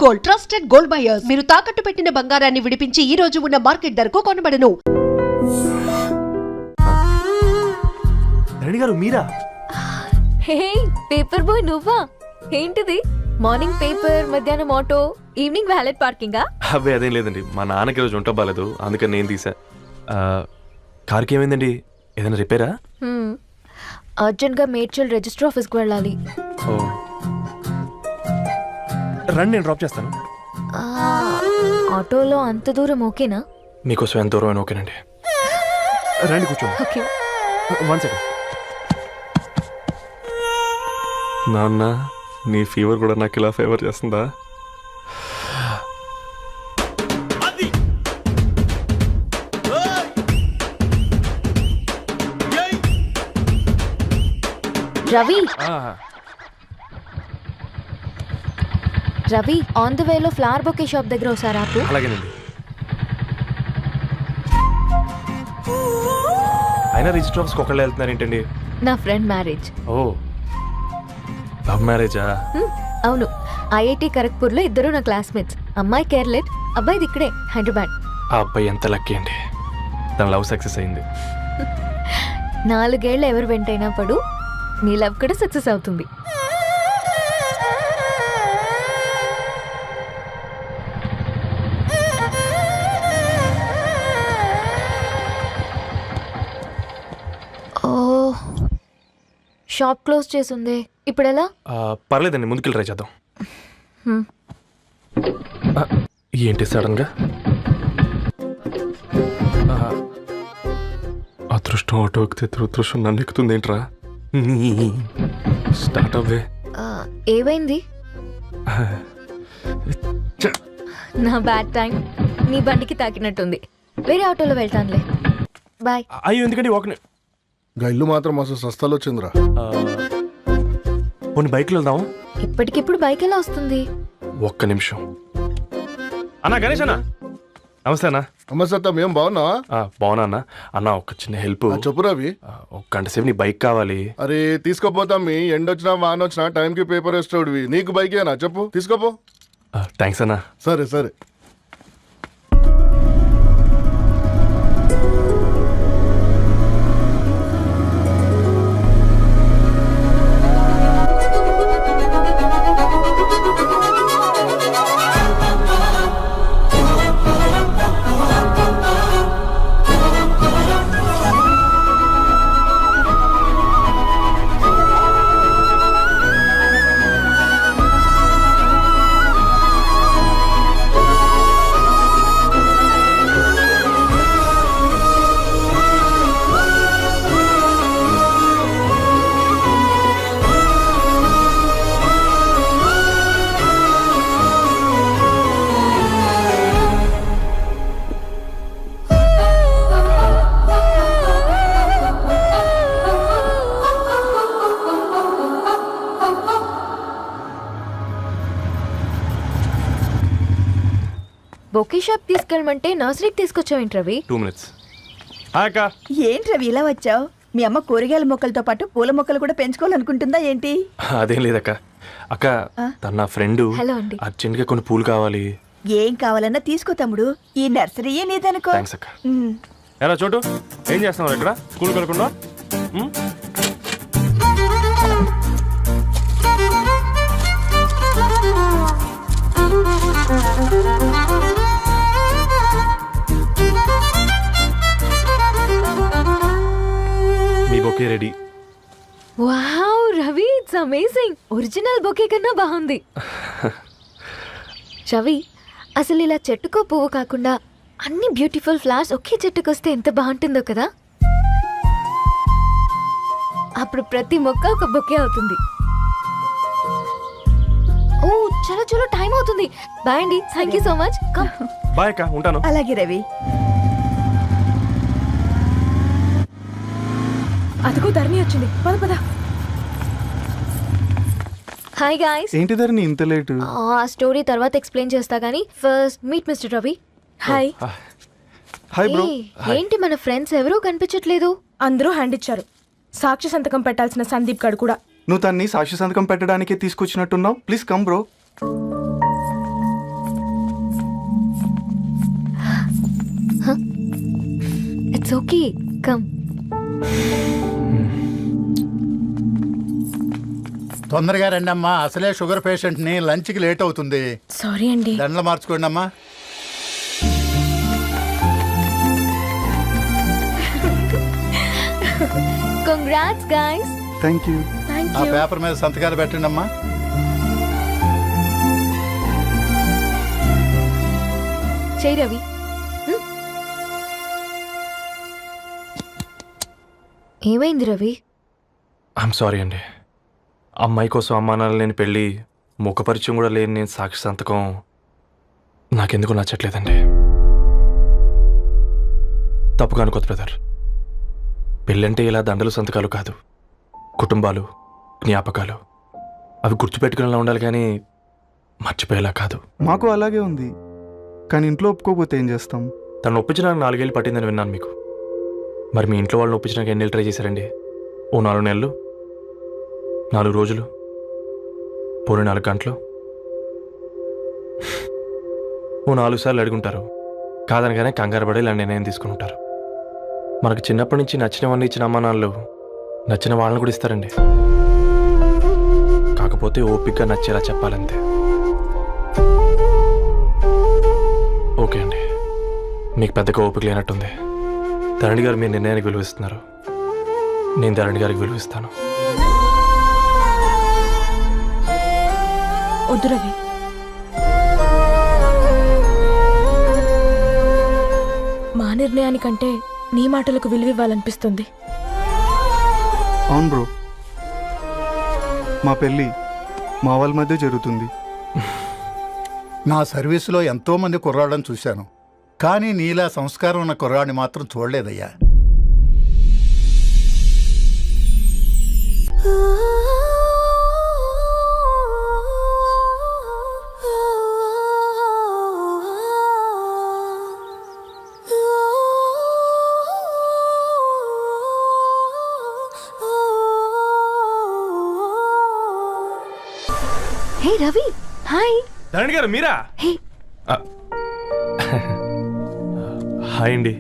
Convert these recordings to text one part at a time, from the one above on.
Gold, trusted gold buyers. మీరు తాకట్టు పెట్టిన బంగారాన్ని విడిపించి ఈ రోజు ఉన్న మార్కెట్ ధరకు కొనబడను. రెడ్డి గారు మీరా? హే పేపర్ బాయ్ నువ్వా? ఏంటిది మార్నింగ్ పేపర్, మధ్యాహ్నం ఆటో, ఈవినింగ్ వ్యాలెట్ పార్కింగా? అవే అదేం లేదండి, మా నాన్నకి రోజు ఉంట బాగాలేదు, అందుకని నేను తీసా. కార్కి ఏమైందండి? ఏదైనా రిపేరా? అర్జెంట్ గా మేడ్చల్ రిజిస్టర్ ఆఫీస్ కు వెళ్ళాలి. ఓ రండి, నేను డ్రాప్ చేస్తాను. ఆటోలో అంత దూరం ఓకేనా? మీకోసం ఎంత దూరం అయినా ఓకేనండి. రండి కూర్చోండి. ఓకే. 1 సెకండ్. నాన్న, నీ ఫీవర్ కూడా నాకు ఇలా ఫేవర్ చేస్తుందా? రవి రవి ఆన్ ద వేలో ఫ్లవర్ బొకే షాప్ దగ్గర ఒకసారి ఆపు. అలాగేనండి. అయినా రిజిస్టర్ ఆఫీస్కి ఒకళ్ళు వెళ్తున్నారు ఏంటండి? నా ఫ్రెండ్ మ్యారేజ్. ఓ లవ్ మ్యారేజా? అవును, ఐఐటి ఖరగ్పూర్ లో ఇద్దరు నా క్లాస్మేట్స్. అమ్మాయి కేర్లెట్, అబ్బాయిది ఇక్కడే హైదరాబాద్. ఆ అబ్బాయి ఎంత లక్కీ అండి, తన లవ్ సక్సెస్ అయింది. 4 ఏళ్ళు ఎవరు వెంటైనా పడు, నీ లవ్ కూడా సక్సెస్ అవుతుంది. ఓ షాప్ క్లోజ్ చేసింది, ఇప్పుడు ఎలా? పర్లేదండి, ముందుకెళ్ళి ట్రై చేద్దాం. ఏంటి సడన్ గా? అదృష్టం ఆటో ఎక్కితే దురదృష్టం నన్ను ఎక్కుతుంది ఏంట్రా? స్టార్ట్ అవ్వే. ఏమైంది? నా బ్యాడ్ టైం నీ బండికి తాకినట్టుంది. వేరే ఆటోలో వెళ్తానులే, బాయ్. అయ్యో ఎందుకండి ఒక ఇల్లు మాత్రం అసలు సస్తాలో వచ్చిందిరా. కొన్ని బైక్లో వెళ్దాం. ఇప్పటికిప్పుడు బైక్ ఎలా వస్తుంది? ఒక్క నిమిషం. అన్నా గణేష్ అన్న, నమస్తే అన్న. నమస్తే, ఏం బాగున్నావా? బాగున్నా అన్న. అన్న ఒక చిన్న హెల్ప్. చెప్పు రవి. ఒక గంట సేపు నీ బైక్ కావాలి. అరే తీసుకోపోతాం, మీ ఎండొచ్చినా వానొచ్చినా టైంకి పేపర్ వేస్తాడువి. నీకు బైకేనా? చెప్పు, తీసుకోపో. థ్యాంక్స్ అన్న. సరే సరే. బొకే షాప్ తీసుకెళ్ళమంటే నర్సరీకి తీసుకొచ్చావేంటి రవి? 2 minutes. హాయ్ అక్క. ఏంటి రవి ఇలా వచ్చావు? మీ అమ్మ కూరగాయల మొక్కలతో పాటు పూల మొక్కలు కూడా పెంచుకోవాలనుకుంటుందా ఏంటి? అదేం లేదక్క. అక్క తన నా ఫ్రెండ్, హలో అండి. అర్జెంట్ గా కొన్ని పూలు కావాలి. ఏం కావాలన్నా తీసుకో తమ్ముడు, ఈ నర్సరీయే నీదనుకో. థ్యాంక్స్ అక్క. ఎలా చోటు, ఏం చేస్తున్నావు ఇక్కడ? స్కూల్ కలకుండా? మీ bouquet ready. Wow Ravi, it's amazing. Original bouquet కన్నా బాగుంది. రవి, అసలు ఇలా చెట్టుకో పువ్వు కాకుండా అన్ని బ్యూటిఫుల్ ఫ్లవర్స్ ఒకే చెట్టుకు వస్తే ఎంత బాగుంటుందో కదా. అప్పుడు ప్రతి మొక్క ఒక బొకే అవుతుంది. ఓ చలో చలో, టైం అవుతుంది. బాయ్ అండి, thank you so much. Come. Bye అక్క, ఉంటాను. అలాగే రవి. అదిగో ధరణి వచ్చింది, పద పద. Hi guys. ఏంటి ధరణి ఇంత లేటు? ఆ స్టోరీ తర్వాత ఎక్స్ప్లెయిన్ చేస్తా గానీ first meet mister Ravi. Hi. Hi bro. ఏంటి మన ఫ్రెండ్స్ ఎవరూ కనిపించట్లేదు? అందరూ హ్యాండ్ ఇచ్చారు. సాక్షి సంతకం పెట్టాల్సిన సందీప్ గడు కూడా. నువ్వు తన్ని సాక్షి సంతకం పెట్టడానికే తీసుకొచ్చినట్టున్నావు. Please come bro. It's okay, come. తొందరగా రండి అమ్మా, అసలే షుగర్ పేషెంట్ ని, లంచ్ కి లేట్ అవుతుంది. సారీ అండి. దండలు మార్చుకోండి అమ్మా. Congrats guys. Thank you. ఆ పేపర్ మీద సంతకాలు పెట్టండి అమ్మా. చెయ్యి రవి. ఏమైంది రవి? ఐఎమ్ సారీ అండి. అమ్మాయి కోసం అమ్మానాలు లేని పెళ్ళి, ముఖపరిచయం కూడా లేని నేను సాక్షి సంతకం నాకెందుకు నచ్చట్లేదండి. తప్పుగా అనుకోదు బ్రదర్. పెళ్ళంటే ఇలా దండలు సంతకాలు కాదు, కుటుంబాలు, జ్ఞాపకాలు. అవి గుర్తుపెట్టుకునేలా ఉండాలి కానీ మర్చిపోయేలా కాదు. మాకు అలాగే ఉంది, కానీ ఇంట్లో ఒప్పుకోకపోతే ఏం చేస్తాం? తను ఒప్పించడానికి 4 ఏళ్ళు పట్టిందని విన్నాను మీకు. మరి మీ ఇంట్లో వాళ్ళని ఒప్పించడానికి ఎన్ని ట్రై చేశారండి? ఓ 4 నెలలు, 4 రోజులు, పోనీ 4 గంటలు, ఓ 4 సార్లు అడుగుంటారు. కాదనగానే కంగారు పడి ఇలా నిర్ణయం తీసుకుని ఉంటారు. మనకు చిన్నప్పటి నుంచి నచ్చినవన్నీ ఇచ్చిన అమ్మా నాన్నలు నచ్చిన వాళ్ళని కూడా ఇస్తారండి. కాకపోతే ఓపికగా నచ్చేలా చెప్పాలంతే. ఓకే అండి, మీకు పెద్దగా ఓపిక లేనట్టుంది. ధరణి గారు మీ నిర్ణయానికి విలువిస్తున్నారు, నేను ధరణి గారికి విలువిస్తాను. వద్దు రవి. మా నిర్ణయానికంటే నీ మాటలకు విలువివ్వాలనిపిస్తుంది. అవును బ్రో, మా పెళ్ళి మా వాళ్ళ మధ్య జరుగుతుంది. నా సర్వీసులో ఎంతో మంది కుర్రాళ్ళని చూశాను, కానీ నీలా సంస్కారం ఉన్న కుర్రాడిని మాత్రం చూడలేదయ్యా. హే రవి, హాయ్. ధరణి గారు మీరా? హే, హాయ్ అండి.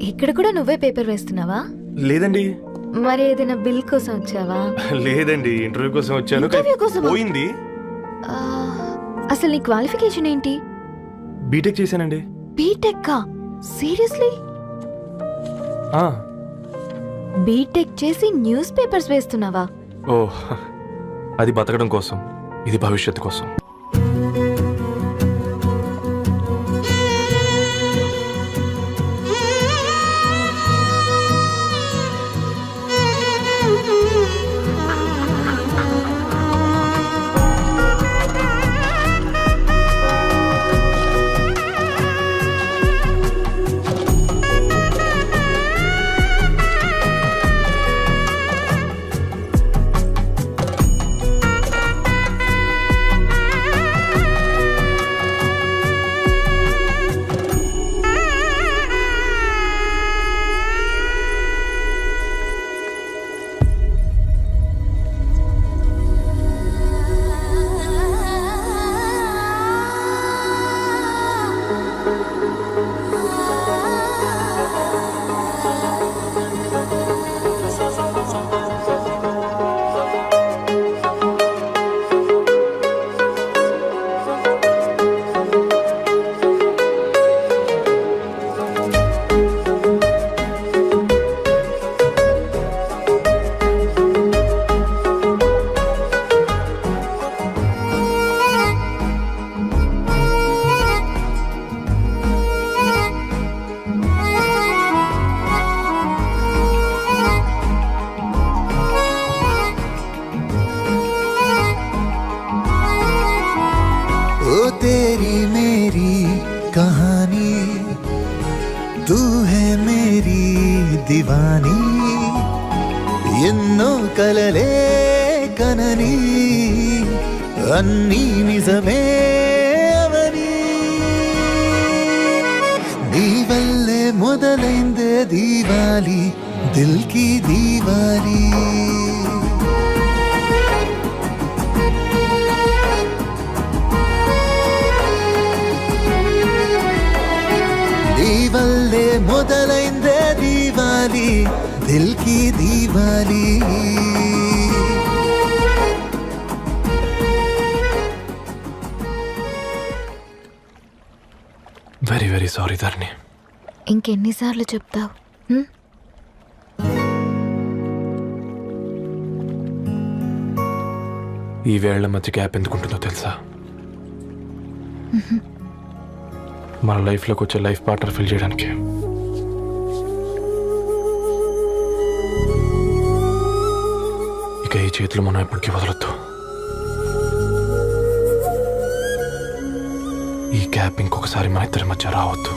ఇక్కడ కూడా నువ్వే పేపర్ వేస్తున్నావా? లేదండి. మరి ఏదైనా బిల్ కోసం వచ్చావా? లేదండి, ఇంటర్వ్యూ కోసం వచ్చాను. ఇంటర్వ్యూ కోసమా? పోయింది. ఆ, అసలు నీ క్వాలిఫికేషన్ ఏంటి? బీటెక్ చేశానండి. బీటెక్? సీరియస్లీ? బీటెక్ చేసి న్యూస్ పేపర్స్ వేస్తున్నావా? ఓ, అది బతకడం కోసం, ఇది భవిష్యత్తు కోసం. तेरी मेरी कहानी, तू है मेरी दीवानी, ఎన్నో కలలే కనని అన్నీ నిజమే అవని, నీ వల్లే మొదలైందే దీవాలి, దిల్ కి దీవాలి. వల్లే మొదలైందే దీవాలి. దిల్ కి దీవాలి. వెరీ వెరీ సారీ ధరణి. ఇంకెన్నిసార్లు చెప్తావు? ఈ వేళ్ల మధ్య గ్యాప్ ఎందుకుంటుందో తెలుసా? మన లైఫ్లోకి వచ్చే లైఫ్ పార్ట్నర్ ఫిల్ చేయడానికి. ఇక ఈ చేతులు మనం ఎప్పటికీ వదలొద్దు. ఈ గ్యాప్ ఇంకొకసారి మన ఇద్దరి మధ్య రావద్దు.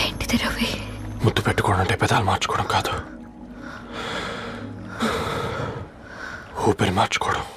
ఏంటిది రవి? ముద్దు పెట్టుకోవడం అంటే పెదాలు మార్చుకోవడం కాదు, ఊపిరి మార్చుకోవడం.